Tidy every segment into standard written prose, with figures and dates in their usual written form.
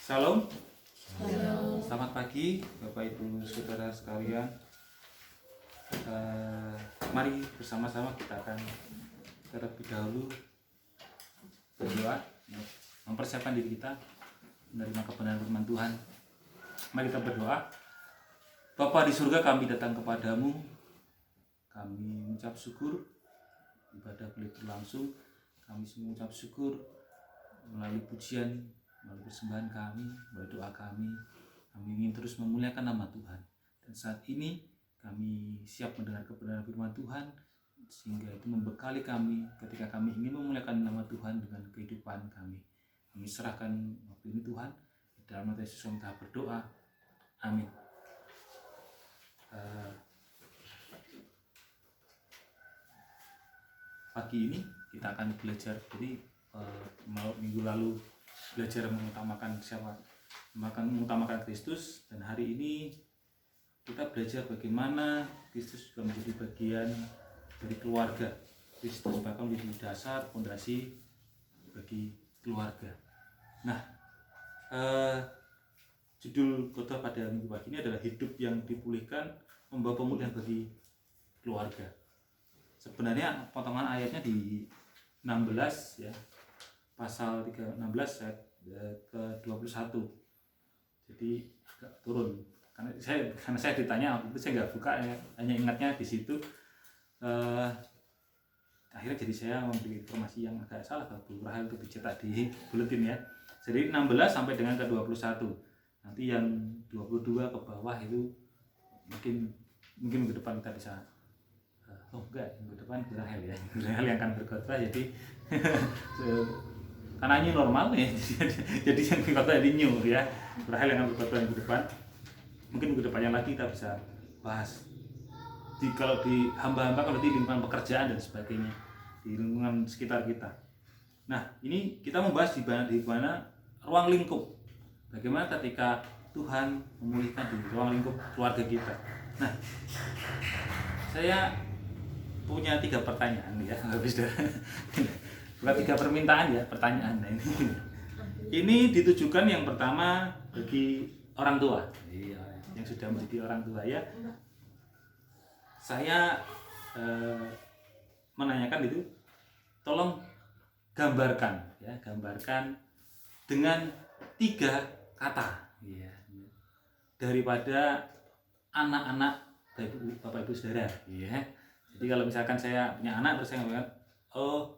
Salam. Halo. Selamat pagi Bapak Ibu Saudara sekalian. Mari bersama-sama kita akan terlebih dahulu berdoa, mempersiapkan diri kita menerima kebenaran firman Tuhan. Mari kita berdoa. Bapa di surga, kami datang kepadamu, kami mengucap syukur, ibadah boleh berlangsung, kami semua mengucap syukur melalui pujian, melalui persembahan kami, melalui doa kami ingin terus memuliakan nama Tuhan. Dan saat ini kami siap mendengar kebenaran firman Tuhan, sehingga itu membekali kami ketika kami ingin memuliakan nama Tuhan dengan kehidupan kami. Kami serahkan waktu ini Tuhan, di dalam nama Yesus kami berdoa, amin. Pagi ini kita akan belajar, jadi minggu lalu belajar mengutamakan Kristus, dan hari ini kita belajar bagaimana Kristus juga menjadi bagian dari keluarga. Kristus bahkan menjadi dasar fondasi bagi keluarga. Nah, judul khotbah pada minggu pagi ini adalah hidup yang dipulihkan membawa pemulihan bagi keluarga. Sebenarnya potongan ayatnya di 16 ya, pasal 16 ayat ke-21. Jadi agak turun. Karena saya ditanya waktu itu saya nggak buka ya, hanya ingatnya di situ. Akhirnya jadi saya memberi informasi yang agak salah kalau Bu Rahel itu dicetak di buletin ya. Jadi 16 sampai dengan ke-21. Nanti yang 22 ke bawah itu mungkin minggu depan kita bisa minggu depan Bu Rahel ya. Bu Rahel yang akan berkhotbah, jadi karena ini normal ya. Jadi yang berkhotbah jadi new ya. Bu Rahel yang akan berkhotbah minggu depan. Mungkin minggu depannya lagi kita bisa bahas kalau di hamba-hamba, kalau di lingkungan pekerjaan dan sebagainya, di lingkungan sekitar kita. Nah, ini kita membahas di mana ruang lingkup. Bagaimana ketika Tuhan memulihkan di ruang lingkup keluarga kita. Nah, saya punya 3 pertanyaan ya, habis dah. Bukan 3 permintaan ya, pertanyaan. Nah, ini ditujukan yang pertama bagi orang tua. Yang sudah menjadi orang tua ya. Saya menanyakan itu, tolong gambarkan dengan 3 kata ya, daripada anak-anak Bapak Ibu Saudara ya. Jadi kalau misalkan saya punya anak terus saya ngomong, oh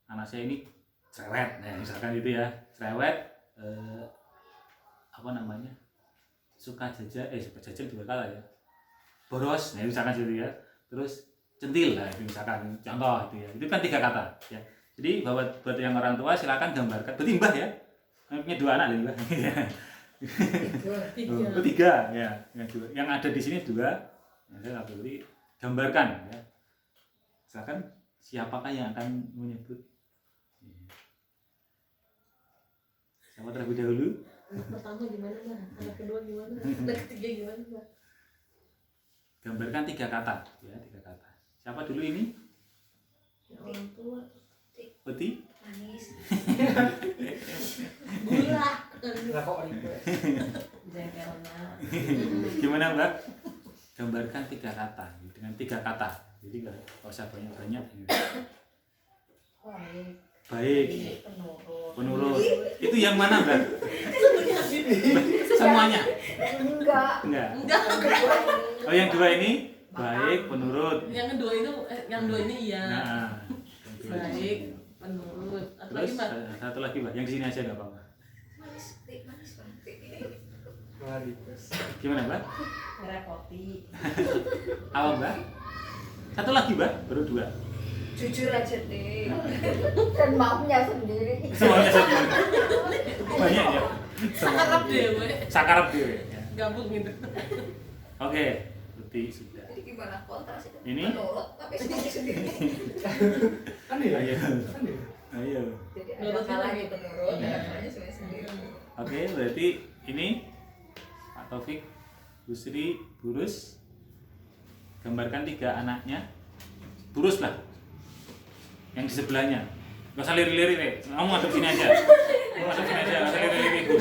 anak saya ini cerewet, nah misalkan gitu ya, cerewet, suka jajan 2 kali ya, boros, nah misalkan gitu ya, terus centil lah, misalkan contoh itu ya, itu kan 3 kata ya. Jadi buat yang orang tua silakan gambarkan, berarti mbah ya, punya 2 anak nih mbah. 3 ya, yang ada di sini 2, saya beri gambarkan ya. Silakan, siapakah yang akan menyebut? Siapa terlebih dahulu? Anak pertama gimana Mbak? Anak kedua gimana? Anak ketiga gimana Mbak? Gambarkan 3 kata ya, 3 kata. Siapa dulu ini? Ya, orang tua. Peti? Manis. Gula. Gimana Mbak? Gambarkan 3 kata dengan 3 kata. Jadi nggak usah banyak-banyak. Baik. Penurut. Itu yang mana Mbak? Semuanya. Enggak. Oh, yang 2 ini baik, penurut. Yang kedua itu yang 2 ini iya. Nah, baik, penurut. Terus satu lagi Mbak, yang di sini aja nggak apa-apa. Gimana Mbak? Merepoti. Apa Mbak? Satu lagi Mbak, baru 2. Jujur aja deh. Dan maunya sendiri. Semuanya sendiri. Banyak ya. Sakarap dewe. Sakarap dewe. Ya. Gabung gitu. Oke, berarti sudah. Jadi gimana kontras itu? Ini? Menurut tapi sendiri. Ayo. Jadi ada kalanya menurut, ada kalanya sendiri. Oke, berarti ini Pak Taufik, Bu Sri, Burus, gambarkan 3 anaknya. Burus lah, yang di sebelahnya. Gak usah lirik-lirik, kamu ngadep sini aja. Masuk sini aja, nggak usah lirik ibu.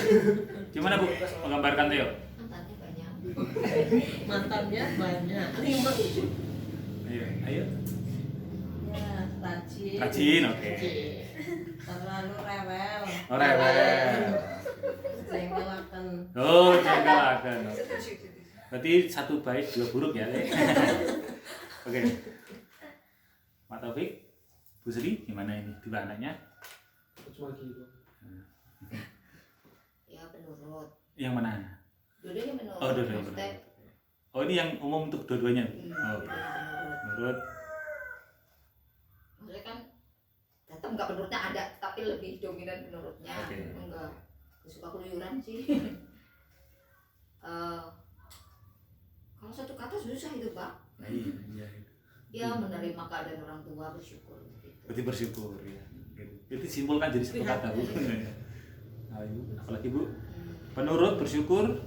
Gimana bu? Menggambarkan Theo? Mantannya banyak. Mantannya banyak. 5. Ayo. Ya, rajin. Rajin, oke. Terlalu rewel. Oh, rewel. Jengkelaken. Oh, jengkelaken. Setuju, setuju. Berarti 1 baik 2 buruk ya. Oke. Pak Taufik, Bu Sri, gimana ini? 2 anaknya? Cuma gitu. Ya penurut. Yang mana? Dua-duanya menurut. Oh, dua-duanya Maksudnya, menurut. Oh, ini yang umum untuk dua-duanya? Oh, oke. dua-duanya menurut. Menurut, Maksudnya kan tetap nggak menurutnya ada, tapi lebih dominan menurutnya. Oke. Enggak suka keluyuran sih. Kalau satu kata susah itu Pak. nah, iya. Dia menerima keadaan orang tua, bersyukur gitu. Berarti bersyukur ya. Gitu. Itu simpulkan jadi 1 kata bu. Nah, ibu, apalagi bu? Penurut, bersyukur,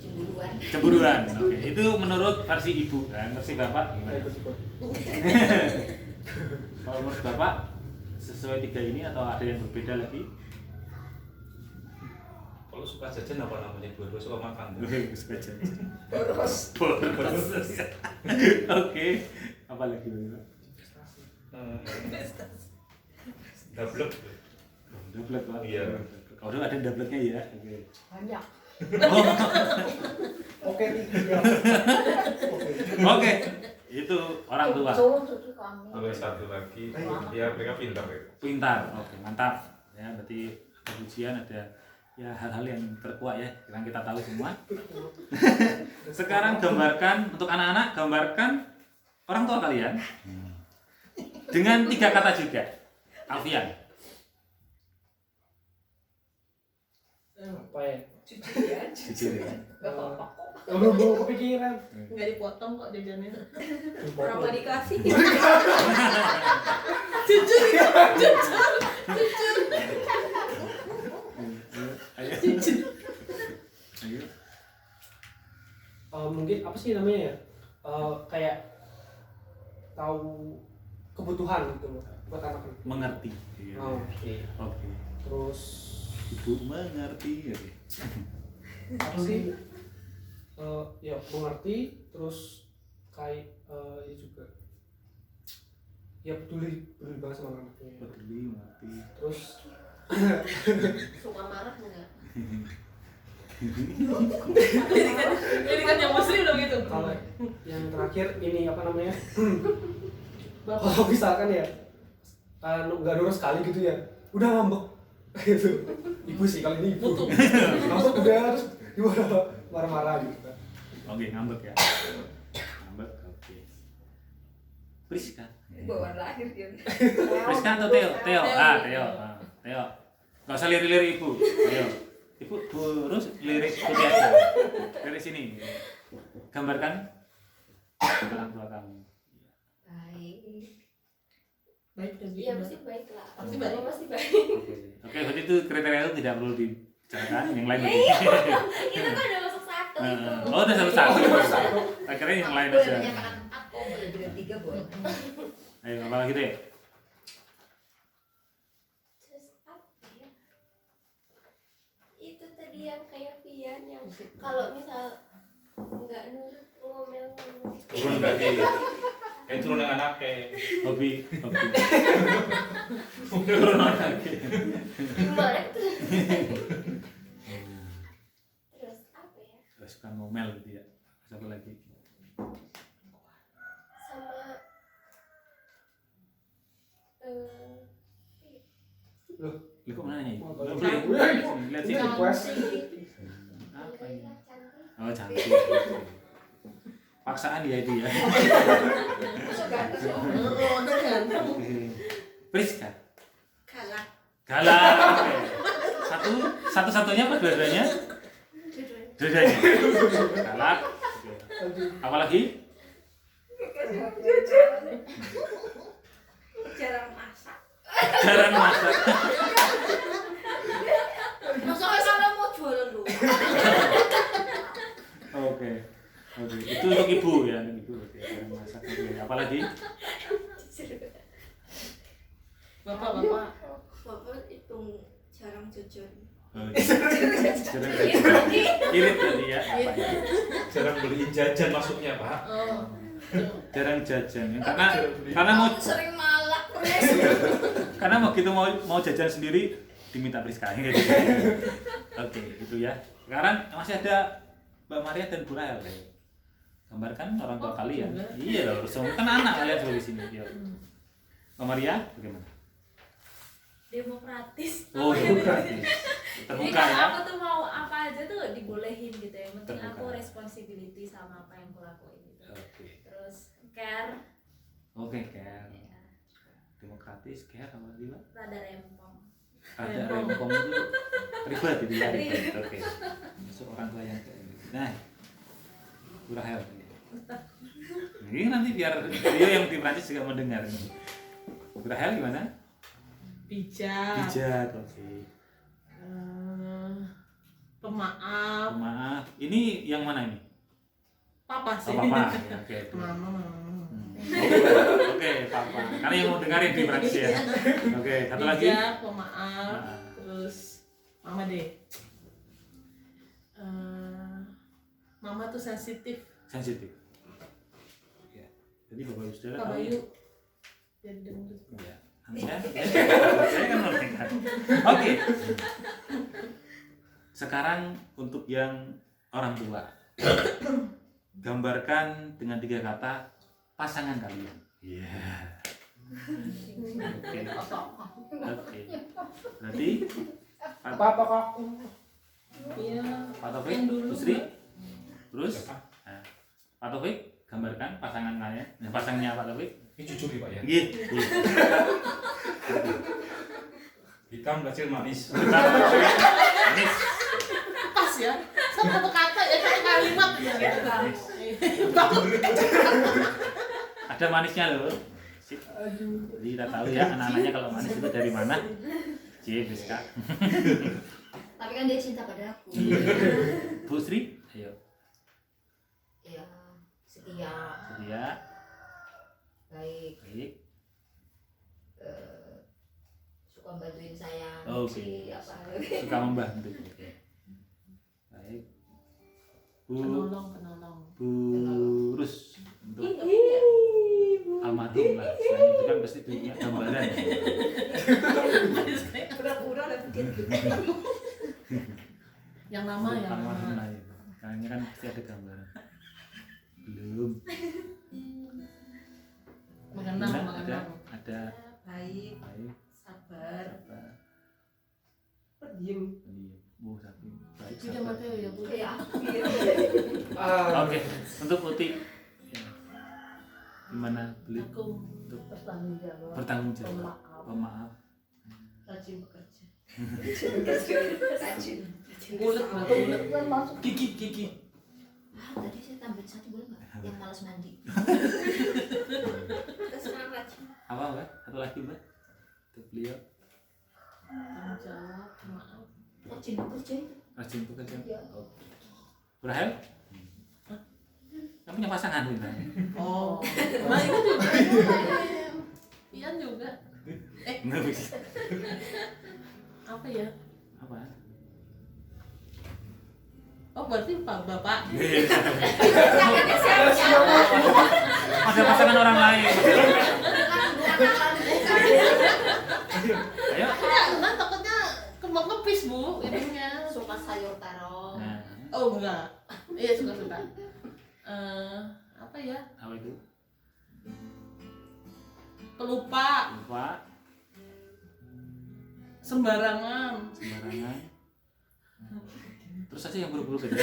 Cemburuan. cemburuan. Oke, itu menurut versi ibu. Dan versi bapak gimana? Kalau menurut bapak sesuai 3 ini atau ada yang berbeda lagi? Kalau suka jajan apa namanya? Dua-dua suka makan. Suka jajan. Boros. Boros. Oke, apa lagi bu? Dablek. Doublet pak. Iya. Kalau ada doubletnya ya. Oke. Banyak. Oke, 3. Oke, itu orang tua. Cucu kami. Kalau 1 lagi, ya mereka pintar ya. Pintar. Oke, mantap. Ya, berarti ada ujian, ada ya hal-hal yang terkuat ya, yang kita tahu semua. Sekarang gambarkan untuk anak-anak, gambarkan orang tua kalian dengan 3 kata juga. Alfian. Apa ya? Cucu ya. Jujur ya. Gak apa-apa kok. Belum kepikiran. Enggak dipotong kok jajannya. Orang nggak dikasih. Jujur ya, jujur. Ayo. Ayo. Mungkin apa sih namanya ya? Kayak tahu kebutuhan gitu loh buat anak. Mengerti. Iya. Oke. Oke. Terus Ibu mengerti. Oke. apa sih? Ya mengerti. Terus kayak ya juga. Ya peduli banget sama anaknya. Peduli, mengerti. Terus Suka marah enggak? Ini kan yang muslim dong gitu. kalau yang terakhir ini apa namanya? Bapak. Kalau misalkan ya nggak nurut sekali gitu ya, udah ngambek gitu. Ibu sih kalau ini ibu. Ngambek udah terus gimana marah-marah gitu kan. Oke, ngambek ya. Ngambek. Oke. Priska. Bawaan lahir dia. Priska atau Theo? Theo. Theo. Theo. Gak usah lirik-lirik ibu. Ayo. Ibu terus lirik putih aja. Dari sini. Gambarkan orang tua kamu. Baik. Baik dan Iya pasti baik lah. Pasti baik. Pasti baik. Oke, berarti itu kriteria itu tidak perlu dibicarakan. Yang lain lagi. Itu kan udah masuk 1 itu. Oh, udah satu. Akhirnya yang lain Boleh aja. menyatakan 4 kok, boleh bilang 3 boleh. Ayo, apa lagi deh? Terus apa ya? Itu tadi yang kayak Pian yang kalau misal nggak nurut ngomel-ngomel. Turun berarti. Turun dengan anaknya. Hobi. Turun lagi. Gimana tuh? Terus apa ya? Suka ngomel gitu ya. Siapa lagi? Sama Lu kok mana nih? Oh, Belum cantik. beli. Lihat sini. Request. Apa ini? cantik. Oh, cantik. Paksaan ya itu ya. Masuk ganteng. Oh, udah ganteng. Priska. Galak. Galak. Oke. Satu-satunya apa dua-duanya? Dua-duanya. Galak. Oke. Apa lagi? Jarang masak. Jarang masak. Masa kalau mau jualan lu? Oke. Oke. Itu untuk ibu ya, untuk ibu. Oke. Jarang masak. Oke. Apa lagi? Bapak Bapak hitung jarang jajan. Oh, iya. Jarang jajan. Irit tadi ya. Apa ya? Jarang beliin jajan masuknya Pak. oh Jarang jajan karena mau Sering malak Pres. karena mau gitu mau jajan sendiri diminta Priska gitu. Oke, itu ya. Sekarang masih ada Mbak Maria dan Bu Rahel. Gambarkan orang tua kalian. juga. Iya loh, semua kan anak kalian semua di sini. Yuk. Mbak Maria, bagaimana? Demokratis. Oh, demokratis. Jadi Terbuka kalau ya. aku tuh mau apa aja tuh dibolehin gitu ya. Yang penting Terbuka. aku responsibility sama apa yang aku lakuin gitu. Oke. Terus care, Oke, care. ya, Demokratis, care apa juga? rada rempong. Ada rempong itu ribet itu ya. Ribet. Oke. Masuk orang tua yang kayak gitu. Nah, Bu Rahel. Ini nanti biar Rio yang di Prancis juga mendengar ini. Bu Rahel gimana? bijak, Bijak, oke. pemaaf, Maaf, ini yang mana ini? papa sih. Oh, papa. Ya, oke. Mama. Oke, papa. Karena yang mau dengerin di Prancis ya. Oke, satu lagi. Bijak, pemaaf, Nah. terus mama deh. Mama tuh sensitif. Sensitif. Ya. Jadi Bapak Ibu Saudara Kak tahu. Bayu jadi dendut. Ya. Saya kan mendengar. Oke. Sekarang untuk yang orang tua. Gambarkan dengan 3 kata pasangan kalian. Iya. Oke. Oke. Berarti Apa kak? Iya. Pak Taufik, Yang dulu. Bu Sri, terus nah, Pak Taufik gambarkan pasangan kalian. Nah, pasangannya Pak Taufik. Ini jujur ya Pak ya. Iya. Hitam kecil manis. Manis. Pas ya. Satu kata ya, satu kalimat ya. Manis. Ada manisnya loh. Sip. Jadi kita tahu ya anak-anaknya kalau manis itu dari mana. Cie, Priska. Tapi kan dia cinta pada aku. Bu Sri, ayo. Ya, setia, Setia, baik, baik. suka bantuin saya. Oke. nyuci, apa. Suka membantu. Oke. Baik. Bu Penolong. Rus untuk almarhum lah. Selain itu kan pasti punya gambaran. Pura-pura udah bikin. Yang lama Untuk ya. almarhum lah itu. Kayaknya kan pasti ada gambaran. Belum. Mengenang. Ada Baik, baik. sabar, Apa? Pendiam. Bu tapi baik. Tidak sabar. Mateo ya Bu. ya. Oke, untuk Uti. Ya. Gimana beli Aku untuk bertanggung jawab. bertanggung jawab, Pemaaf. pemaaf. Rajin bekerja. Rajin. Bulat bulat. Kiki. Tadi saya tambahin satu boleh nggak? Yang malas mandi. Terserah rajin. Apa Mbak? Satu lagi Mbak? Untuk beliau Tanggung jawab. Maaf. Rajin bekerja itu. rajin bekerja. Iya. Oke. Bu Rahel? Kamu punya pasangan gitu. Oh. Nah itu juga. Ian juga. Nggak bisa. Apa ya? Apa? Oh berarti bapak. Ada pasangan orang lain. Ayo. Nah takutnya kembang kepis Bu ininya. Suka sayur terong. Nah, Oh enggak. Iya suka. Apa ya? apa itu? Pelupa. Lupa, Sembarangan. sembarangan. Terus aja yang buruk-buruk aja.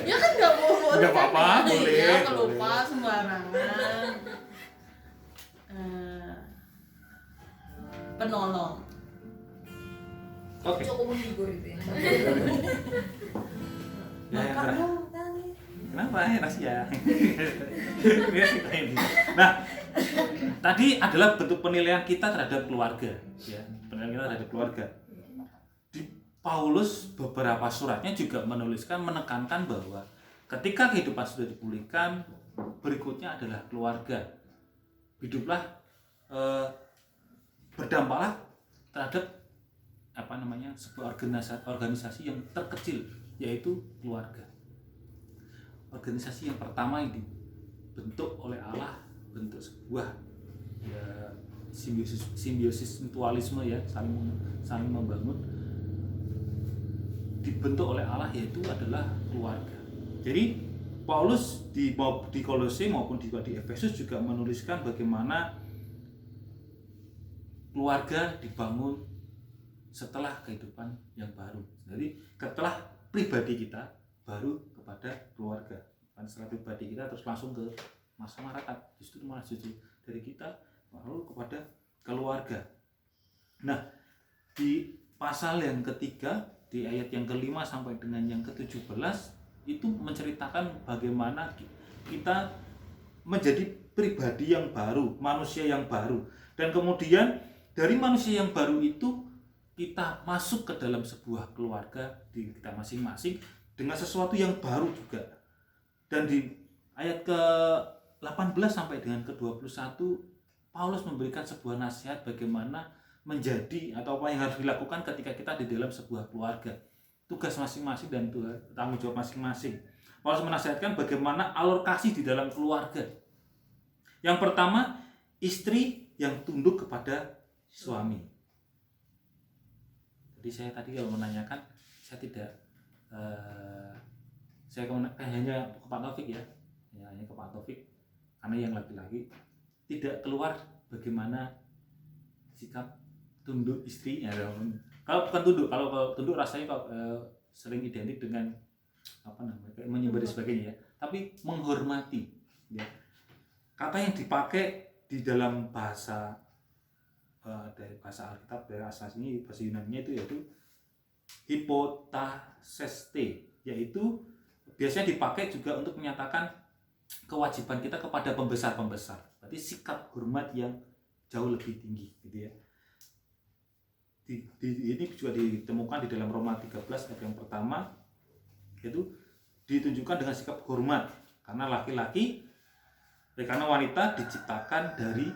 Ya kan nggak boleh. Nggak apa-apa, boleh, Iya boleh. pelupa sembarangan. Penolong. Oke. Cukup menghibur itu ya. Ya, yang Bapak terakhir. dong kali. Kenapa ya rahasia? Lihat kita ini. Nah, tadi adalah bentuk penilaian kita terhadap keluarga, ya. Penilaian kita terhadap keluarga. Di Paulus beberapa suratnya juga menekankan bahwa ketika kehidupan sudah dipulihkan, berikutnya adalah keluarga. Hiduplah berdampaklah terhadap sebuah organisasi yang terkecil, yaitu keluarga. Organisasi yang pertama yang dibentuk oleh Allah, bentuk sebuah ya, simbiosis mutualisme ya, saling membangun, dibentuk oleh Allah, yaitu adalah keluarga. Jadi Paulus di Kolose maupun di Efesus juga menuliskan bagaimana keluarga dibangun setelah kehidupan yang baru. Jadi setelah pribadi kita baru kepada keluarga. Bukan setelah pribadi kita terus langsung ke masyarakat. Justru dari kita lalu kepada keluarga. Nah, di pasal yang ketiga, di ayat yang kelima sampai dengan yang ke-17 itu menceritakan bagaimana kita menjadi pribadi yang baru, manusia yang baru. Dan kemudian dari manusia yang baru itu kita masuk ke dalam sebuah keluarga di kita masing-masing dengan sesuatu yang baru juga. Dan di ayat ke-18 sampai dengan ke-21 Paulus memberikan sebuah nasihat bagaimana menjadi atau apa yang harus dilakukan ketika kita di dalam sebuah keluarga. Tugas masing-masing dan tanggung jawab masing-masing. Paulus menasihatkan bagaimana alokasi di dalam keluarga. Yang pertama, istri yang tunduk kepada suami. Jadi saya tadi kalau menanyakan, saya tidak hanya ke Pak Taufik ya, hanya ke Pak Taufik, karena yang laki-laki tidak keluar bagaimana sikap tunduk istri. Ya, kalau bukan tunduk, kalau tunduk rasanya sering identik dengan kayak menyembah dan sebagainya ya, tapi menghormati. Ya. Kata yang dipakai di dalam bahasa dari bahasa Alkitab, dari asasnya bahasa Yunani-nya itu yaitu hypotaseste, yaitu biasanya dipakai juga untuk menyatakan kewajiban kita kepada pembesar-pembesar. Berarti sikap hormat yang jauh lebih tinggi, gitu ya. Ini juga ditemukan di dalam Roma 13 ayat yang pertama, yaitu ditunjukkan dengan sikap hormat karena karena wanita diciptakan dari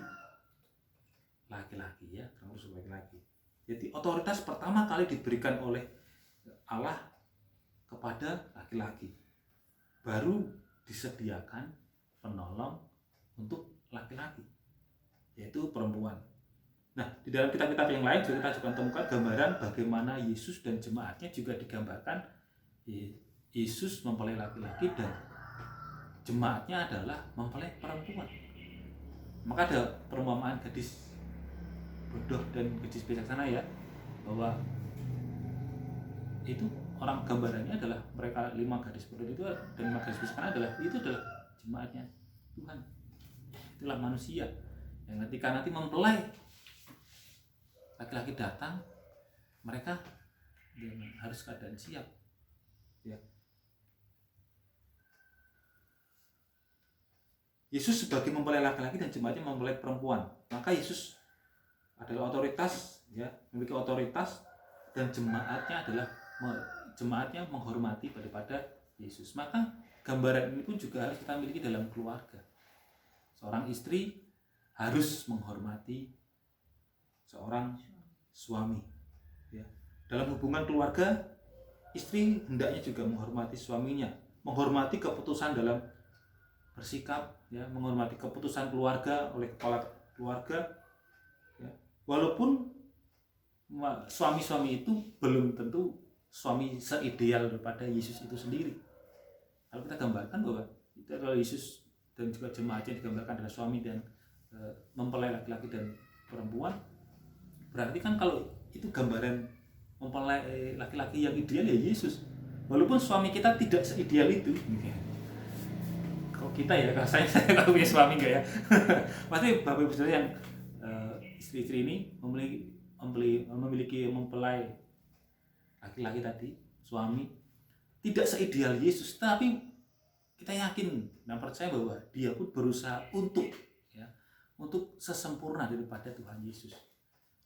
laki-laki ya, termasuk laki-laki. Jadi otoritas pertama kali diberikan oleh Allah kepada laki-laki. Baru disediakan penolong untuk laki-laki, yaitu perempuan. Nah, di dalam kitab-kitab yang lain juga kita juga temukan gambaran bagaimana Yesus dan jemaatnya juga digambarkan Yesus mempelai laki-laki dan jemaatnya adalah mempelai perempuan. Maka ada perumpamaan gadis bodoh dan gadis bijaksana ya, bahwa itu orang gambarannya adalah mereka 5 gadis bodoh itu dan 5 gadis bijaksana adalah jemaatnya Tuhan. Itulah manusia yang ketika nanti mempelai laki-laki datang, mereka harus keadaan siap ya. Yesus sebagai mempelai laki-laki dan jemaatnya mempelai perempuan, maka Yesus adalah otoritas ya, memiliki otoritas, dan jemaatnya menghormati daripada Yesus. Maka gambaran ini pun juga harus kita miliki dalam keluarga. Seorang istri harus menghormati seorang suami ya. Dalam hubungan keluarga, istri hendaknya juga menghormati suaminya, menghormati keputusan dalam bersikap ya, menghormati keputusan keluarga oleh kepala keluarga ya. Walaupun suami-suami itu belum tentu suami seideal daripada Yesus itu sendiri. Kalau kita gambarkan bahwa itu adalah Yesus dan juga jemaatnya digambarkan adalah suami dan mempelai laki-laki dan perempuan, berarti kan kalau itu gambaran mempelai laki-laki yang ideal ya Yesus. Walaupun suami kita tidak seideal itu. Kalau kita ya, kalau saya kalau punya suami enggak ya. Pasti Bapak Ibu Saudara yang istri-istri ini memiliki mempelai laki-laki tadi, suami tidak seideal Yesus, tapi kita yakin dan percaya bahwa dia pun berusaha untuk sesempurna daripada Tuhan Yesus.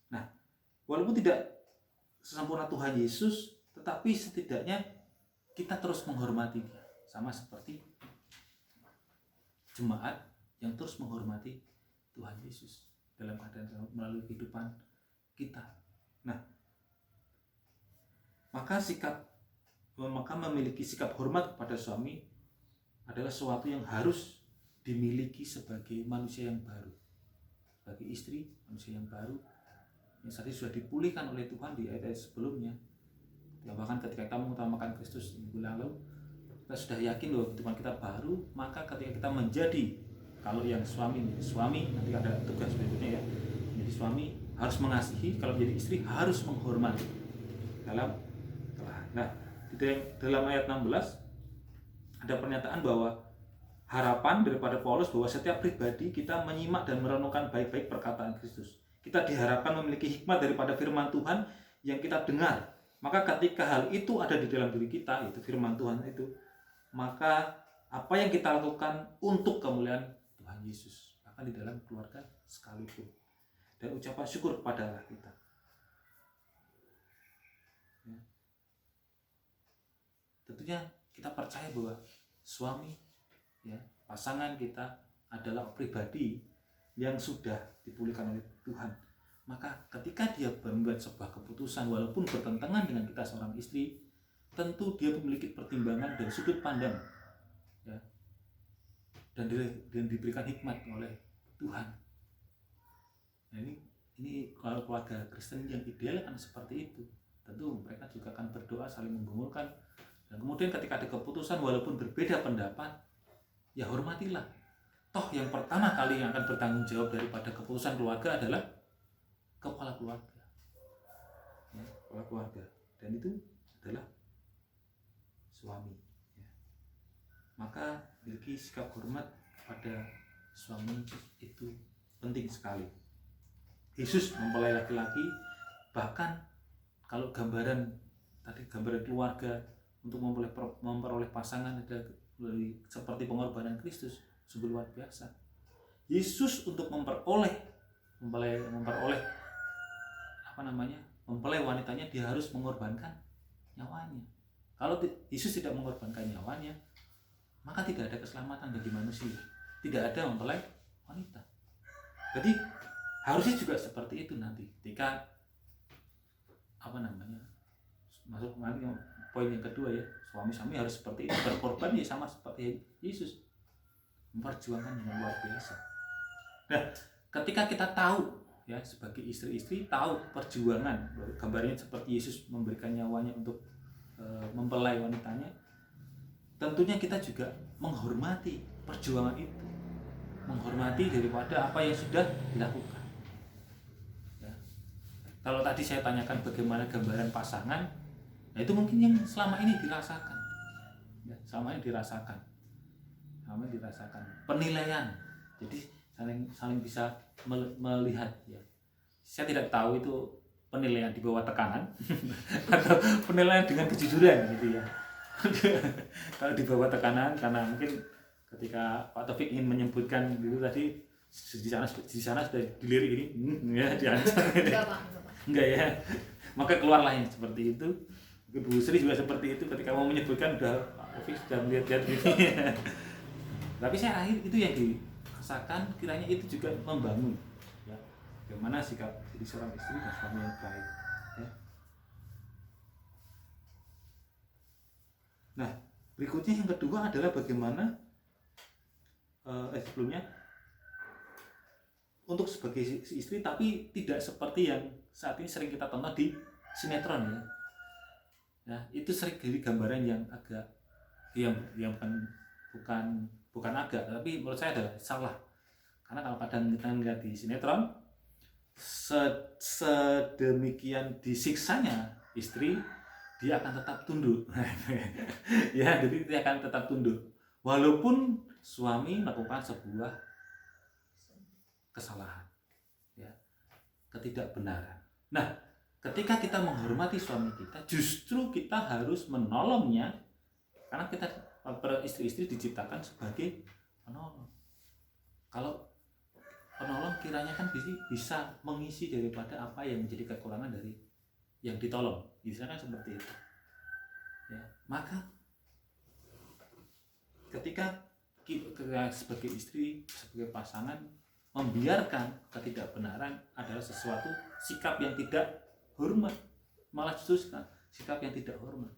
Nah, walaupun tidak sesempurna Tuhan Yesus, tetapi setidaknya kita terus menghormati dia, sama seperti jemaat yang terus menghormati Tuhan Yesus. dalam keadaan selamat melalui kehidupan kita. Nah, maka memiliki sikap hormat kepada suami adalah sesuatu yang harus dimiliki sebagai manusia yang baru, sebagai istri manusia yang baru yang tadi sudah dipulihkan oleh Tuhan di ayat sebelumnya. Ya, bahkan ketika kita mengutamakan Kristus minggu lalu, kita sudah yakin bahwa kehidupan kita baru. Maka ketika kita menjadi, kalau yang suami nanti ada tugas berikutnya ya, menjadi suami harus mengasihi, kalau menjadi istri harus menghormati dalam. Nah, dalam ayat 16 ada pernyataan bahwa harapan daripada Paulus bahwa setiap pribadi kita menyimak dan merenungkan baik-baik perkataan Kristus. Kita diharapkan memiliki hikmat daripada firman Tuhan yang kita dengar. Maka ketika hal itu ada di dalam diri kita, itu firman Tuhan itu, maka apa yang kita lakukan untuk kemuliaan Tuhan Yesus, bahkan di dalam keluarga sekalipun, dan ucapan syukur kepada Allah kita. Ya. Tentunya kita percaya bahwa suami, ya, pasangan kita adalah pribadi yang sudah dipulihkan oleh Tuhan. Maka ketika dia membuat sebuah keputusan walaupun bertentangan dengan kita seorang istri, tentu dia memiliki pertimbangan dan sudut pandang, ya, dan diberikan hikmat oleh Tuhan. Nah, ini kalau keluarga Kristen yang ideal kan seperti itu. Tentu mereka juga akan berdoa saling menggumulkan, dan kemudian ketika ada keputusan walaupun berbeda pendapat, ya hormatilah. Toh yang pertama kali yang akan bertanggung jawab daripada keputusan keluarga adalah kepala keluarga, ya, kepala keluarga, dan itu adalah suami. Ya. Maka memiliki sikap hormat pada suami itu penting sekali. Yesus mempelai laki-laki, bahkan kalau gambaran keluarga untuk memperoleh pasangan ada seperti pengorbanan Kristus, sungguh luar biasa. Yesus untuk mempelai wanitanya, dia harus mengorbankan nyawanya. Kalau Yesus tidak mengorbankan nyawanya, maka tidak ada keselamatan bagi manusia, tidak ada mempelai wanita. Jadi harusnya juga seperti itu nanti ketika masuk poin yang kedua ya, suami-suami harus seperti itu, berkorban ya sama seperti Yesus, memperjuangkan dengan luar biasa. Nah, ketika kita tahu ya, sebagai istri-istri tahu perjuangan, gambarnya seperti Yesus memberikan nyawanya untuk mempelai wanitanya, tentunya kita juga menghormati perjuangan itu, menghormati daripada apa yang sudah dilakukan. Ya. Kalau tadi saya tanyakan bagaimana gambaran pasangan, nah itu mungkin yang selama ini dirasakan, ya, selama ini dirasakan penilaian. Jadi saling bisa melihat, ya. Saya tidak tahu itu penilaian di bawah tekanan atau penilaian dengan kejujuran gitu ya. Kalau di bawah tekanan, karena mungkin ketika Pak Taufik ingin menyebutkan gitu tadi, di sana sudah dilirik ini, ya diancam. Enggak ya. Maka keluarlah yang seperti itu. Bu Sri juga seperti itu, ketika mau menyebutkan udah Pak Taufik sudah melihat ini. Tapi saya akhir itu yang dirasakan, kiranya itu juga membangun, ya, bagaimana sikap jadi seorang istri dan suami yang baik, ya. Nah, berikutnya yang kedua adalah bagaimana sebelumnya untuk sebagai istri, tapi tidak seperti yang saat ini sering kita tonton di sinetron ya. Nah, itu sering jadi gambaran yang agak yang bukan agak, tapi menurut saya adalah salah. Karena kalau kadang kita lihat di sinetron, sedemikian disiksanya istri, dia akan tetap tunduk. Ya, jadi dia akan tetap tunduk walaupun suami melakukan sebuah kesalahan, ya, ketidakbenaran. Nah, ketika kita menghormati suami kita, justru kita harus menolongnya, karena kita istri-istri diciptakan sebagai penolong. Kalau penolong kiranya kan bisa mengisi daripada apa yang menjadi kekurangan dari yang ditolong. Biasanya kan seperti itu. Ya, maka ketika sebagai istri, sebagai pasangan, membiarkan ketidakbenaran adalah sesuatu sikap yang tidak hormat, malah justru sikap yang tidak hormat.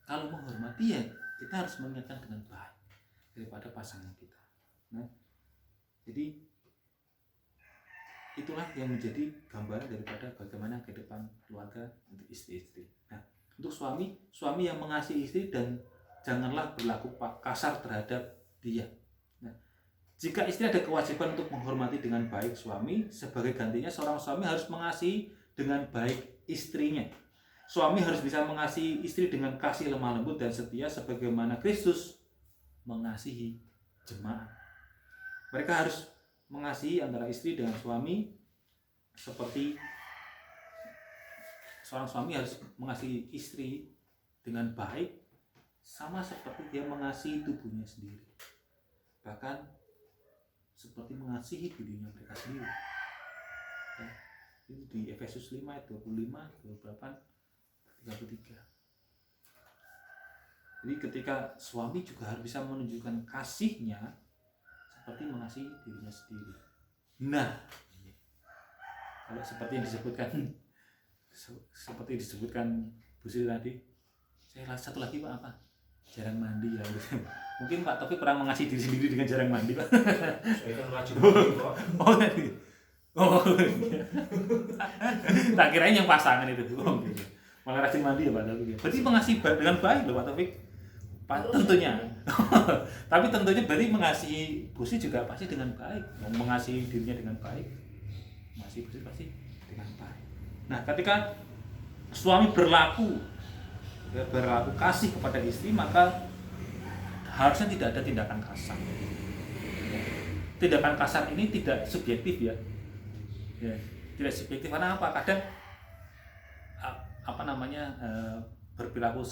Kalau menghormati ya kita harus mengingatkan dengan baik daripada pasangan kita. Nah, jadi itulah yang menjadi gambaran daripada bagaimana kehidupan keluarga untuk istri-istri. Nah, untuk suami yang mengasihi istri dan janganlah berlaku kasar terhadap dia. Nah, jika istri ada kewajiban untuk menghormati dengan baik suami, sebagai gantinya seorang suami harus mengasihi dengan baik istrinya. Suami harus bisa mengasihi istri dengan kasih lemah lembut dan setia sebagaimana Kristus mengasihi jemaat. Mereka harus mengasihi antara istri dengan suami seperti seorang suami harus mengasihi istri dengan baik sama seperti dia mengasihi tubuhnya sendiri, bahkan seperti mengasihi dirinya mereka sendiri. Ya, itu di Efesus 5 ayat 25, 28, 33. Jadi ketika suami juga harus bisa menunjukkan kasihnya seperti mengasihi dirinya sendiri. Nah, kalau seperti yang disebutkan Bu Sri tadi, saya satu lagi Pak apa? Jarang mandi ya. Mungkin Pak Taufik kurang mengasihi diri sendiri dengan jarang mandi Pak. Saya kan rajin mandi kok. Tak kirain yang pasangan itu. Malah rajin mandi ya Pak Taufik. Berarti mengasihi dengan baik loh Pak Taufik. Tentunya. Tapi tentunya berarti mengasihi Bu Sri juga pasti dengan baik. Mengasihi dirinya dengan baik. Mengasihi Bu Sri pasti dengan baik. Nah, ketika suami berlaku kasih kepada istri, maka harusnya tidak ada tindakan kasar. Tindakan kasar ini tidak subjektif ya. Tidak subjektif karena apa? Kadang berperilaku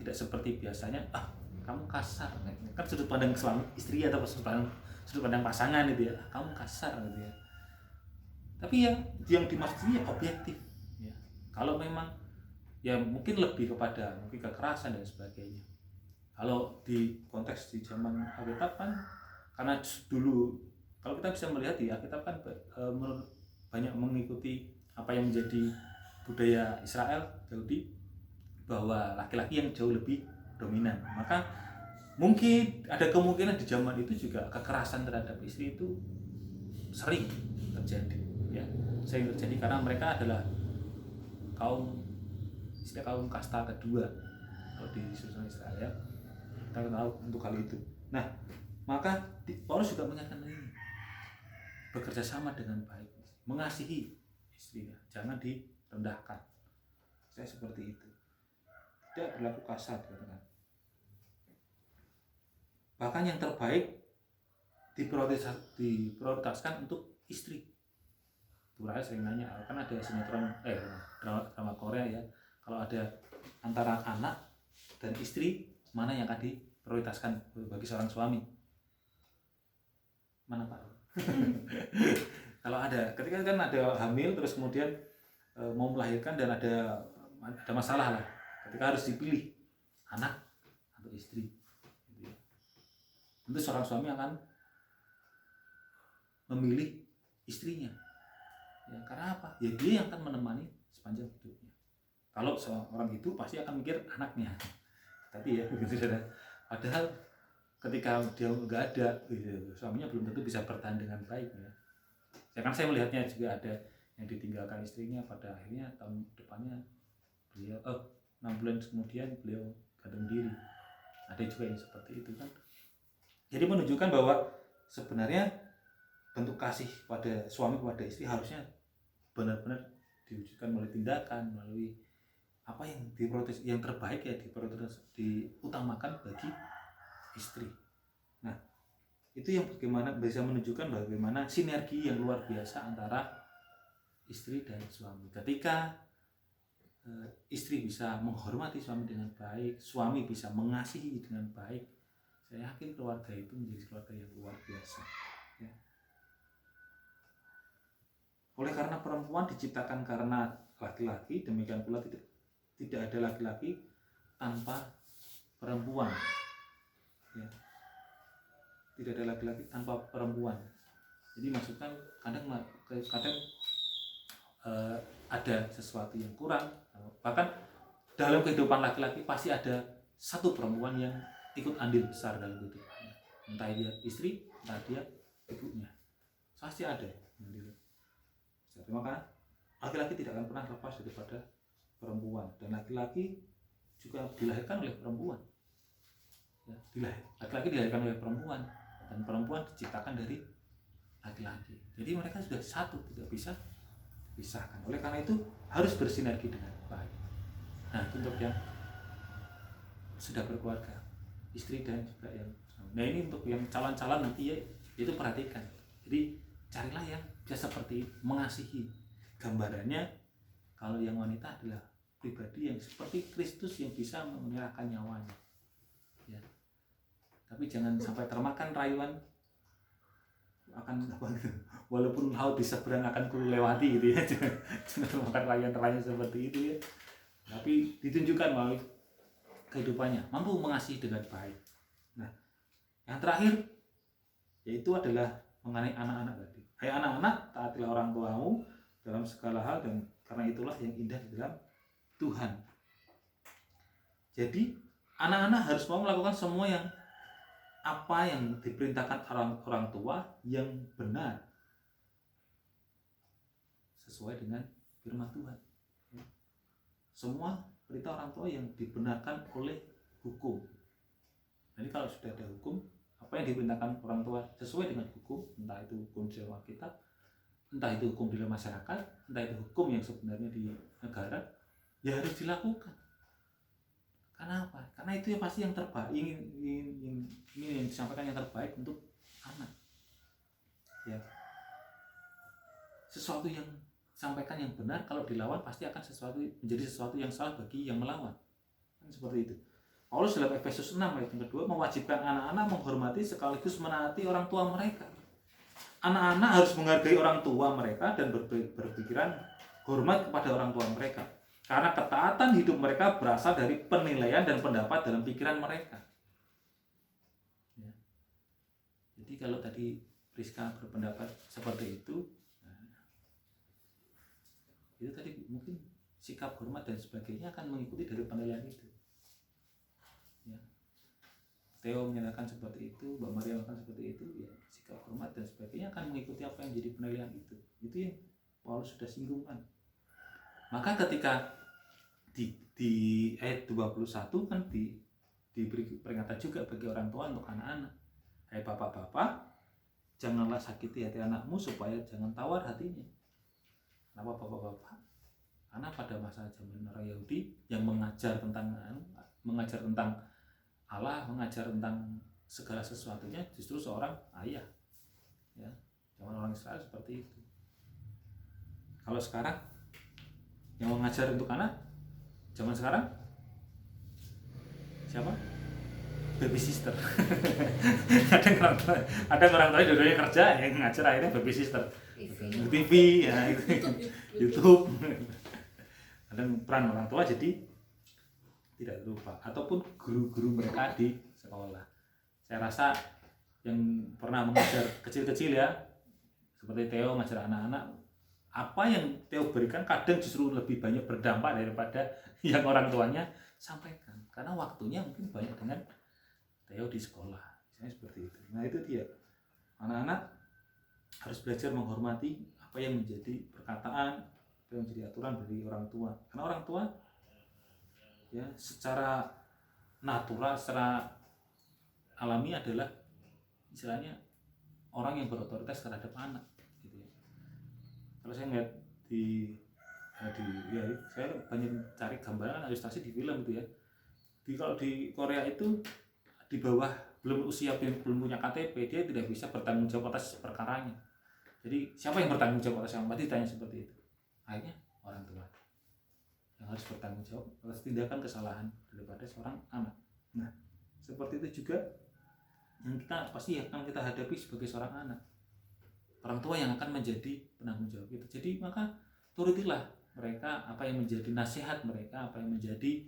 tidak seperti biasanya. Kamu kasar, kan sudut pandang suami istri atau sudut pandang pasangan itu ya. Kamu kasar gitu ya. Tapi yang dimaksudnya objektif. Ya. Kalau memang ya mungkin lebih kepada mungkin kekerasan dan sebagainya. Kalau di konteks di zaman Alkitab kan, karena dulu kalau kita bisa melihat di Alkitab kan banyak mengikuti apa yang menjadi budaya Israel Yahudi, bahwa laki-laki yang jauh lebih dominan. Maka mungkin ada kemungkinan di zaman itu juga kekerasan terhadap istri itu sering terjadi, ya, sering terjadi karena mereka adalah kaum kasta kedua kalau di susunan Israel ya. Kita tahu untuk hal itu. Nah, maka Paulus juga mengingatkan ini, bekerja sama dengan baik, mengasihi istrinya, jangan direndahkan. Saya seperti itu, tidak berlaku kasar, katakan. Bahkan yang terbaik diprioritaskan untuk istri. Turaya sering nanya, kan ada sinetron drama Korea ya, kalau ada antara anak dan istri, mana yang akan diprioritaskan bagi seorang suami? Mana Pak? Kalau ada, ketika kan ada hamil terus kemudian mau melahirkan dan ada masalah lah, ketika harus dipilih anak atau istri, gitu ya. Tentu seorang suami akan memilih istrinya, ya, karena apa? Ya dia yang akan menemani sepanjang hidupnya. Kalau seorang itu pasti akan mikir anaknya, tapi ya begitu saja. Padahal ketika dia nggak ada, gitu, suaminya belum tentu bisa bertahan dengan baik ya. Ya kan saya melihatnya juga ada yang ditinggalkan istrinya, pada akhirnya tahun depannya beliau 6 bulan kemudian beliau gantung diri. Ada juga yang seperti itu kan. Jadi menunjukkan bahwa sebenarnya bentuk kasih pada suami kepada istri harusnya benar-benar diwujudkan melalui tindakan, melalui apa yang diprotes, yang terbaik ya diutamakan bagi istri. Nah, itu yang bagaimana bisa menunjukkan bagaimana sinergi yang luar biasa antara istri dan suami. Ketika istri bisa menghormati suami dengan baik, suami bisa mengasihi dengan baik, saya yakin keluarga itu menjadi keluarga yang luar biasa ya. Oleh karena perempuan diciptakan karena laki-laki, demikian pula tidak ada laki-laki tanpa perempuan ya. Tidak ada laki-laki tanpa perempuan. Jadi maksudkan kadang ada sesuatu yang kurang, bahkan dalam kehidupan laki-laki pasti ada satu perempuan yang ikut andil besar dalam kehidupannya, entah dia istri, entah dia ibunya, pasti ada yang andil besar. Maka laki-laki tidak akan pernah lepas daripada perempuan, dan laki-laki juga dilahirkan oleh perempuan. Laki-laki dilahirkan oleh perempuan, dan perempuan diciptakan dari laki-laki. Jadi mereka sudah satu, tidak bisa dipisahkan. Oleh karena itu harus bersinergi dengan baik. Nah, itu untuk yang sudah berkeluarga, istri dan juga yang suami. Nah, ini untuk yang calon-calon nanti ya, itu perhatikan. Jadi carilah yang bisa seperti itu, mengasihi. Gambarannya kalau yang wanita adalah pribadi yang seperti Kristus yang bisa menyerahkan nyawanya. Ya. Tapi jangan sampai termakan rayuan akan apa gitu. Walaupun laut di seberang akan ku lewati gitu ya. Jangan termakan rayuan seperti itu ya. Tapi ditunjukkan melalui kehidupannya, mampu mengasihi dengan baik. Nah, yang terakhir yaitu adalah mengenai anak-anak tadi. Hai anak-anak, taatilah orang tuamu dalam segala hal, dan karena itulah yang indah di dalam Tuhan. Jadi anak-anak harus mau melakukan semua yang apa yang diperintahkan orang tua yang benar sesuai dengan firman Tuhan. Semua perintah orang tua yang dibenarkan oleh hukum. Jadi kalau sudah ada hukum, apa yang diperintahkan orang tua sesuai dengan hukum, entah itu hukum di dalam Alkitab, entah itu hukum di dalam masyarakat, entah itu hukum yang sebenarnya di negara, ya harus dilakukan. Karena apa? Karena itu ya pasti yang terbaik, ingin yang disampaikan yang terbaik untuk anak. Ya. Sesuatu yang sampaikan yang benar kalau dilawan pasti akan menjadi sesuatu yang salah bagi yang melawan. Kan seperti itu. Paulus dalam Efesus 6 ayat yang kedua mewajibkan anak-anak menghormati sekaligus menaati orang tua mereka. Anak-anak harus menghargai orang tua mereka dan berpikiran hormat kepada orang tua mereka. Karena ketaatan hidup mereka berasal dari penilaian dan pendapat dalam pikiran mereka. Ya. Jadi kalau tadi Priska berpendapat seperti itu tadi mungkin sikap hormat dan sebagainya akan mengikuti dari penilaian itu. Ya. Theo menyatakan seperti itu, Mbak Maria menyatakan seperti itu, ya sikap hormat dan sebagainya akan mengikuti apa yang jadi penilaian itu. Itu yang Paulus sudah singgungkan. Maka ketika di ayat 21 kan diberi peringatan juga bagi orang tua untuk anak-anak. Hai bapak-bapak, janganlah sakiti hati anakmu supaya jangan tawar hatinya. Kenapa bapak-bapak? Karena pada masa zaman orang Yahudi yang mengajar tentang Allah, mengajar tentang segala sesuatunya justru seorang ayah. Ya, zaman orang Israel seperti itu. Kalau sekarang yang mengajar untuk anak, zaman sekarang siapa? Baby sister. ada orang tua dua-duanya kerja, yang ngajar akhirnya baby sister. TV ya, YouTube. Dan peran orang tua jadi tidak lupa, ataupun guru-guru mereka di sekolah. Saya rasa yang pernah mengajar kecil-kecil ya, seperti Theo mengajar anak-anak, apa yang Theo berikan kadang justru lebih banyak berdampak daripada yang orang tuanya sampaikan, karena waktunya mungkin banyak dengan Theo di sekolah, misalnya seperti itu. Nah itu dia, anak-anak harus belajar menghormati apa yang menjadi perkataan, apa yang menjadi aturan dari orang tua. Karena orang tua ya secara natural, secara alami adalah istilahnya orang yang berotoritas terhadap anak gitu ya. Kalau saya lihat saya banyak cari gambaran ilustrasi di film itu ya. Kalau di Korea itu di bawah belum punya KTP, dia tidak bisa bertanggung jawab atas perkaranya. Jadi siapa yang bertanggung jawab atas yang mati, ditanya seperti itu. Akhirnya orang tua yang harus bertanggung jawab atas tindakan kesalahan daripada seorang anak. Nah, seperti itu juga yang kita pasti akan kita hadapi sebagai seorang anak. Orang tua yang akan menjadi penanggung jawab itu. Jadi maka turutilah mereka apa yang menjadi nasihat mereka, apa yang menjadi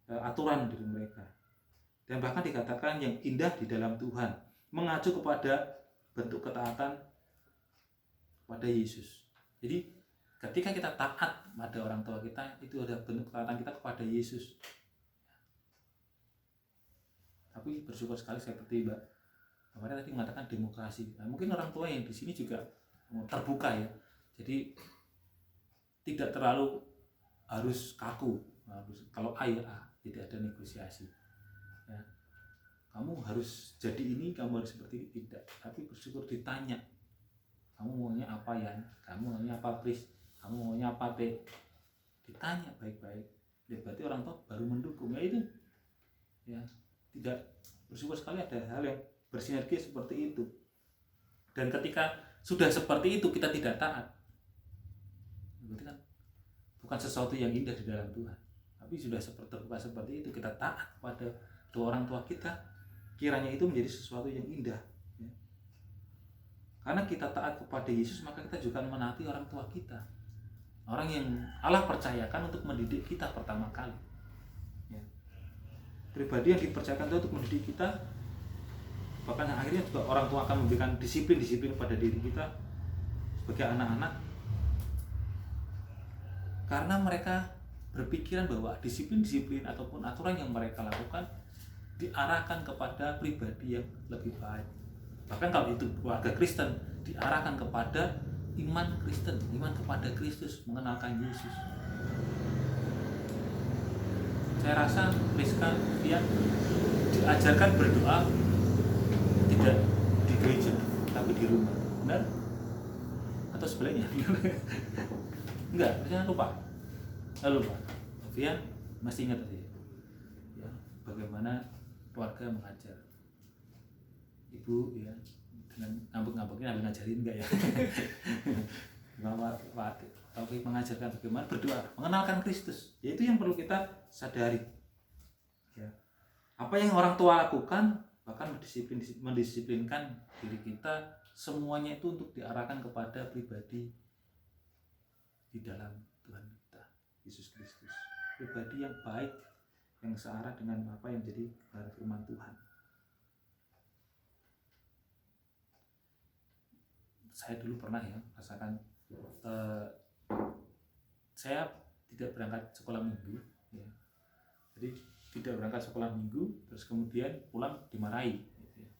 aturan dari mereka. Dan bahkan dikatakan yang indah di dalam Tuhan, mengacu kepada bentuk ketaatan kepada Yesus. Jadi ketika kita taat pada orang tua kita, itu ada bentuk ketaatan kita kepada Yesus. Tapi bersyukur sekali seperti Mbak kemarin tadi mengatakan demokrasi. Nah, mungkin orang tua yang di sini juga terbuka ya. Jadi tidak terlalu harus kaku. Kalau A ya A, tidak ada negosiasi. Ya. Kamu harus jadi ini, kamu harus seperti ini, tidak. Tapi bersyukur ditanya. Kamu maunya apa ya? Kamu maunya apa Pris? Kamu maunya apa Teh? Ditanya baik-baik. Ya, berarti orang tua baru mendukung. Ya itu. Ya, tidak, bersyukur sekali ada hal yang bersinergi seperti itu. Dan ketika sudah seperti itu kita tidak taat, berarti kan bukan sesuatu yang indah di dalam Tuhan. Tapi sudah terbuka seperti itu, kita taat kepada kedua orang tua kita, kiranya itu menjadi sesuatu yang indah ya. Karena kita taat kepada Yesus, maka kita juga menaati orang tua kita, orang yang Allah percayakan untuk mendidik kita pertama kali ya. Pribadi yang dipercayakan Tuhan untuk mendidik kita, bahkan akhirnya juga orang tua akan memberikan disiplin pada diri kita sebagai anak-anak, karena mereka berpikiran bahwa disiplin ataupun aturan yang mereka lakukan diarahkan kepada pribadi yang lebih baik. Bahkan kalau itu keluarga Kristen, diarahkan kepada iman Kristen, iman kepada Kristus, mengenalkan Yesus. Saya rasa Rizka dia diajarkan berdoa tidak di gereja tapi di rumah, benar? Atau sebaliknya? Enggak, jangan lupa. Fian masih ingat tadi ya, bagaimana keluarga mengajar ibu ya, dengan ngambek-ngambeknya habis ngajarin enggak ya. Mama Taufik mengajarkan bagaimana berdoa, mengenalkan Kristus. Yaitu yang perlu kita sadari ya. Apa yang orang tua lakukan, bahkan mendisiplinkan diri kita, semuanya itu untuk diarahkan kepada pribadi di dalam Tuhan kita, Yesus Kristus. Pribadi yang baik, yang searah dengan apa yang jadi firman Tuhan. Saya dulu pernah ya merasakan, saya tidak berangkat sekolah minggu ya. Jadi tidak berangkat sekolah minggu, terus kemudian pulang dimarahi gitu ya.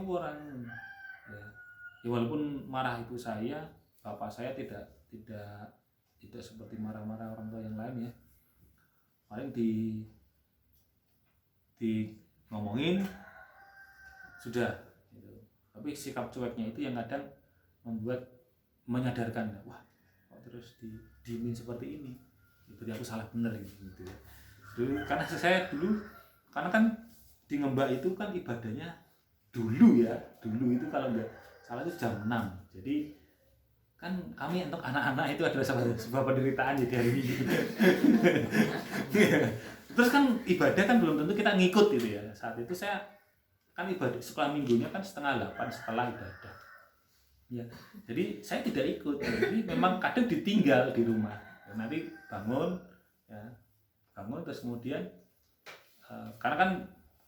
Orang ya, walaupun marah ibu saya, bapak saya tidak seperti marah-marah orang tua yang lain ya. Paling di ngomongin sudah gitu. Tapi sikap cueknya itu yang kadang menyadarkan, wah kok terus diemin seperti ini, berarti aku salah bener gitu ya. Karena kan di Ngembak itu kan ibadahnya dulu itu kalau nggak salah itu jam 6. Jadi kan kami untuk anak-anak itu adalah sebuah penderitaan jadi hari Minggu. Terus kan ibadah kan belum tentu kita ngikut gitu ya. Saat itu saya kan ibadah sekolah minggunya kan 7:30 setelah ibadah. Ya, jadi saya tidak ikut. Jadi memang kadang ditinggal di rumah. Nanti bangun terus kemudian karena kan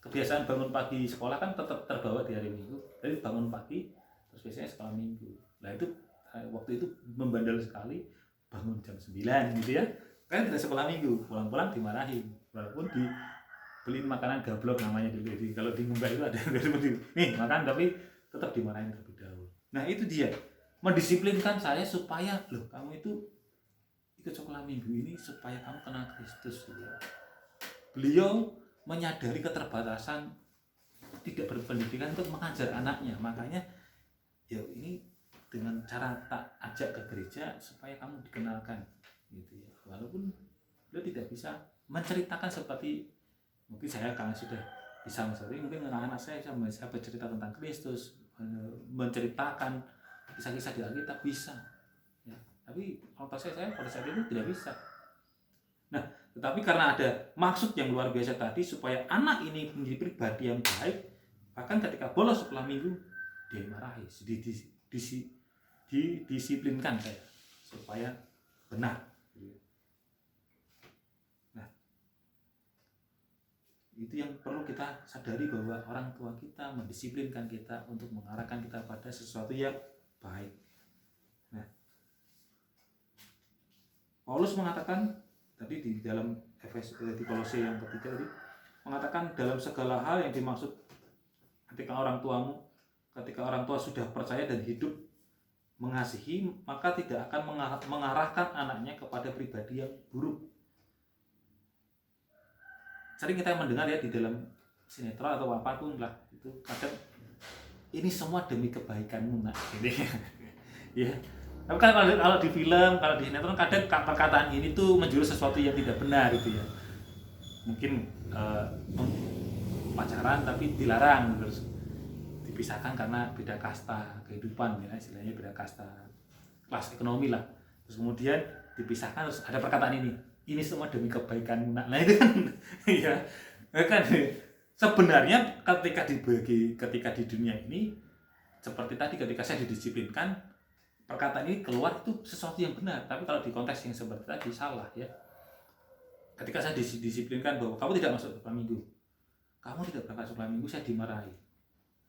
kebiasaan bangun pagi sekolah kan tetap terbawa di hari Minggu. Jadi bangun pagi terus biasanya sekolah Minggu. Nah itu waktu itu membandel sekali, bangun jam 9 gitu ya. Kan tidak sekolah Minggu, pulang-pulang dimarahin. Walaupun dibeliin makanan gablok namanya dulu. Jadi kalau di Ngembak itu ada seperti nih makan, tapi tetap dimarahin terlebih dahulu. Nah itu dia, mendisiplinkan saya supaya loh kamu itu ikut sekolah minggu ini supaya kamu kenal Kristus gitu ya. Beliau menyadari keterbatasan tidak berpendidikan untuk mengajar anaknya, makanya ya ini dengan cara tak ajak ke gereja supaya kamu dikenalkan gitu ya. Walaupun beliau tidak bisa menceritakan seperti mungkin saya karena sudah bisa mungkin anak-anak saya bercerita tentang Kristus, menceritakan kisah-kisah di Alkitab bisa ya. Tapi orang tua saya pada saat itu tidak bisa. Nah tetapi karena ada maksud yang luar biasa tadi supaya anak ini menjadi pribadi yang baik, bahkan ketika bolos sekolah minggu dia marahi, didisiplinkan saya supaya benar. Nah Itu yang perlu kita sadari, bahwa orang tua kita mendisiplinkan kita untuk mengarahkan kita pada sesuatu yang baik. Nah, Paulus mengatakan tadi di dalam di Kolose yang ketiga tadi, mengatakan dalam segala hal yang dimaksud ketika orang tua sudah percaya dan hidup mengasihi, maka tidak akan mengarahkan anaknya kepada pribadi yang buruk. Sering kita mendengar ya di dalam sinetron atau apapun lah, itu kadang ini semua demi kebaikanmu nak, gitu ya. Tapi kalau di film, kalau di sinetron kadang perkataan ini tuh menjurus sesuatu yang tidak benar gitu ya. Mungkin pacaran tapi dilarang, terus dipisahkan karena beda kasta kehidupan ya, istilahnya beda kasta kelas ekonomi lah. Terus kemudian dipisahkan, terus ada perkataan ini semua demi kebaikan. Nah itu kan ya kan sebenarnya ketika di dunia ini seperti tadi, ketika saya didisiplinkan, perkataan ini keluar itu sesuatu yang benar. Tapi kalau di konteks yang seperti tadi salah ya. Ketika saya didisiplinkan bahwa kamu tidak masuk sekolah minggu, kamu tidak berangkat sekolah minggu, saya dimarahi.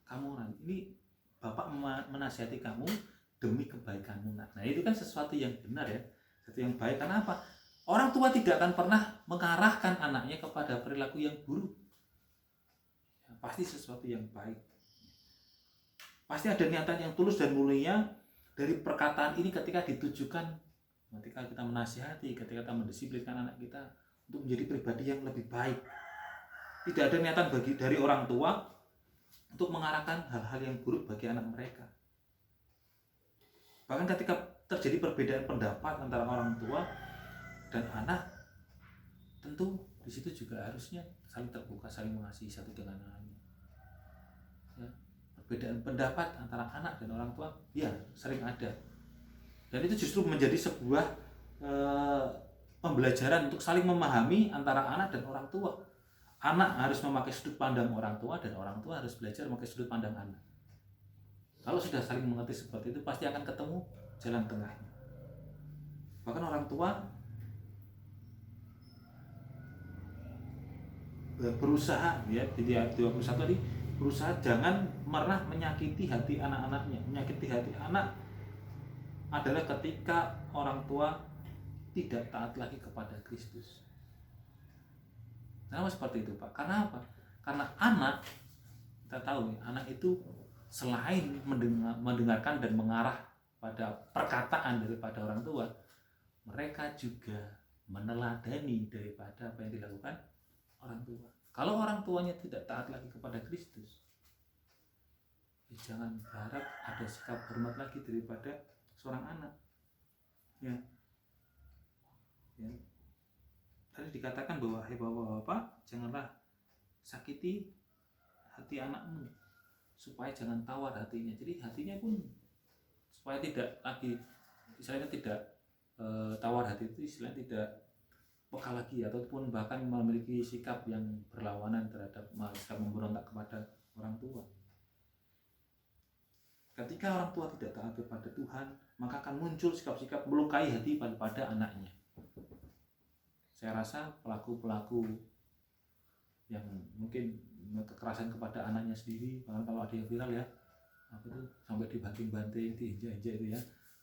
Kamu orang ini bapak menasihati kamu demi kebaikanmu. Nah itu kan sesuatu yang benar ya, sesuatu yang baik. Karena apa? Orang tua tidak akan pernah mengarahkan anaknya kepada perilaku yang buruk. Ya, pasti sesuatu yang baik. Pasti ada niatan yang tulus dan mulia dari perkataan ini ketika ditujukan, ketika kita menasihati, ketika kita mendisiplinkan anak kita untuk menjadi pribadi yang lebih baik. Tidak ada niatan dari orang tua untuk mengarahkan hal-hal yang buruk bagi anak mereka. Bahkan ketika terjadi perbedaan pendapat antara orang tua dan anak, tentu di situ juga harusnya saling terbuka, saling mengasihi satu dengan lainnya. Ya, perbedaan pendapat antara anak dan orang tua, ya sering ada. Dan itu justru menjadi sebuah pembelajaran untuk saling memahami antara anak dan orang tua. Anak harus memakai sudut pandang orang tua, dan orang tua harus belajar memakai sudut pandang anak. Kalau sudah saling mengerti seperti itu, pasti akan ketemu jalan tengahnya. Bahkan orang tua berusaha ya, di ayat 21 tadi, berusaha jangan pernah menyakiti hati anak-anaknya. Menyakiti hati anak adalah ketika orang tua tidak taat lagi kepada Kristus. Kenapa seperti itu Pak? Karena apa? Karena anak, kita tahu anak itu selain mendengarkan dan mengarah pada perkataan daripada orang tua, mereka juga meneladani daripada apa yang dilakukan orang tua. Kalau orang tuanya tidak taat lagi kepada Kristus, jangan berharap ada sikap hormat lagi daripada seorang anak. Ya. Tadi dikatakan bahwa hai bapak-bapak, janganlah sakiti hati anakmu, supaya jangan tawar hatinya. Jadi hatinya pun supaya tidak lagi, istilahnya tidak tawar hati itu, istilahnya tidak peka lagi, ataupun bahkan memiliki sikap yang berlawanan terhadap, sikap memberontak kepada orang tua. Ketika orang tua tidak taat kepada Tuhan, maka akan muncul sikap-sikap melukai hati pada anaknya. Saya rasa pelaku-pelaku yang mungkin kekerasan kepada anaknya sendiri, bahkan kalau ada yang viral ya, apa itu sampai dibanting-banting, diinjak-injak itu ya,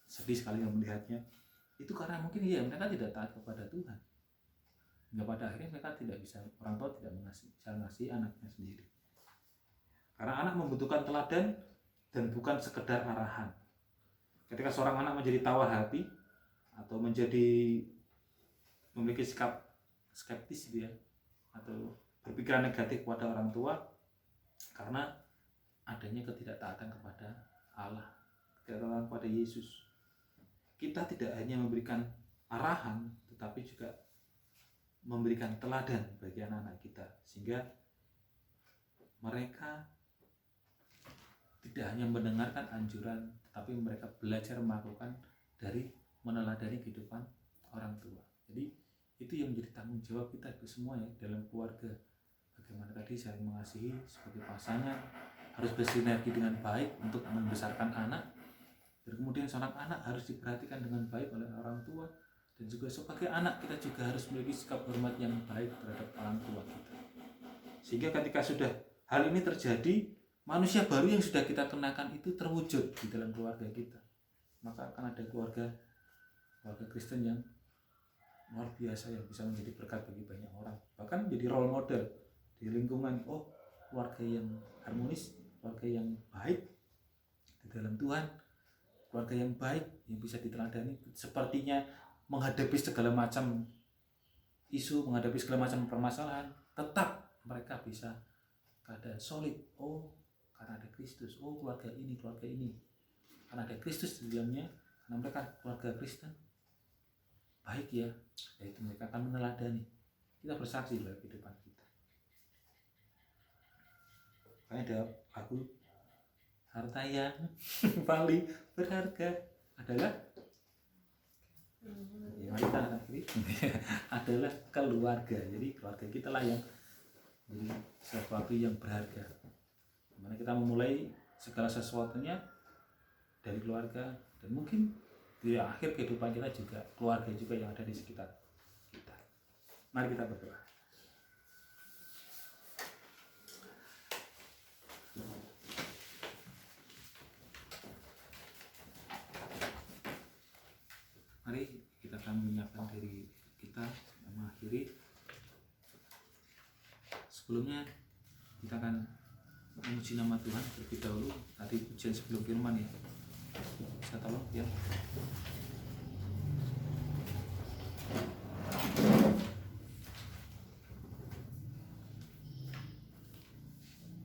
sedih sekali yang melihatnya. Itu karena mungkin ya mereka tidak taat kepada Tuhan. Hingga pada akhirnya mereka tidak bisa, orang tua tidak bisa mengasihi anaknya sendiri. Karena anak membutuhkan teladan dan bukan sekedar arahan. Ketika seorang anak menjadi tawar hati atau memiliki sikap skeptis gitu ya, atau berpikiran negatif kepada orang tua karena adanya ketidaktaatan kepada Allah, ketidaktaatan kepada Yesus. Kita tidak hanya memberikan arahan, tetapi juga memberikan teladan bagi anak-anak kita, sehingga mereka tidak hanya mendengarkan anjuran, tetapi mereka belajar melakukan dari meneladani kehidupan orang tua. Jadi itu yang menjadi tanggung jawab kita itu semua ya, dalam keluarga. Bagaimana tadi saling mengasihi sebagai pasangan, harus bersinergi dengan baik untuk membesarkan anak, dan kemudian seorang anak harus diperhatikan dengan baik oleh orang tua, dan juga sebagai anak kita juga harus memiliki sikap hormat yang baik terhadap orang tua kita. Sehingga ketika sudah hal ini terjadi, manusia baru yang sudah kita kenakan itu terwujud di dalam keluarga kita. Maka akan ada keluarga Kristen yang luar biasa, yang bisa menjadi berkat bagi banyak orang, bahkan menjadi role model di lingkungan. Oh, keluarga yang harmonis, keluarga yang baik di dalam Tuhan, keluarga yang baik yang bisa diteladani, sepertinya menghadapi segala macam isu, menghadapi segala macam permasalahan, tetap mereka bisa keadaan solid. Oh, karena ada Kristus. Oh, keluarga ini karena ada Kristus di dalamnya, karena mereka keluarga Kristen baik ya, yaitu mereka akan meneladani. Kita bersaksi dalam kehidupan kita. Makanya ada lagu, harta yang paling berharga adalah yang kita akhiri adalah keluarga. Jadi keluarga kita lah yang jadi sesuatu yang berharga. Dimana kita memulai segala sesuatunya dari keluarga, dan mungkin di akhir kehidupan kita juga keluarga juga yang ada di sekitar kita. Mari kita berdoa. Mari kita akan menyiapkan diri kita mengakhiri. Sebelumnya kita akan memuji nama Tuhan terlebih dahulu. Tadi pujian sebelum firman ya. Saya tolong ya.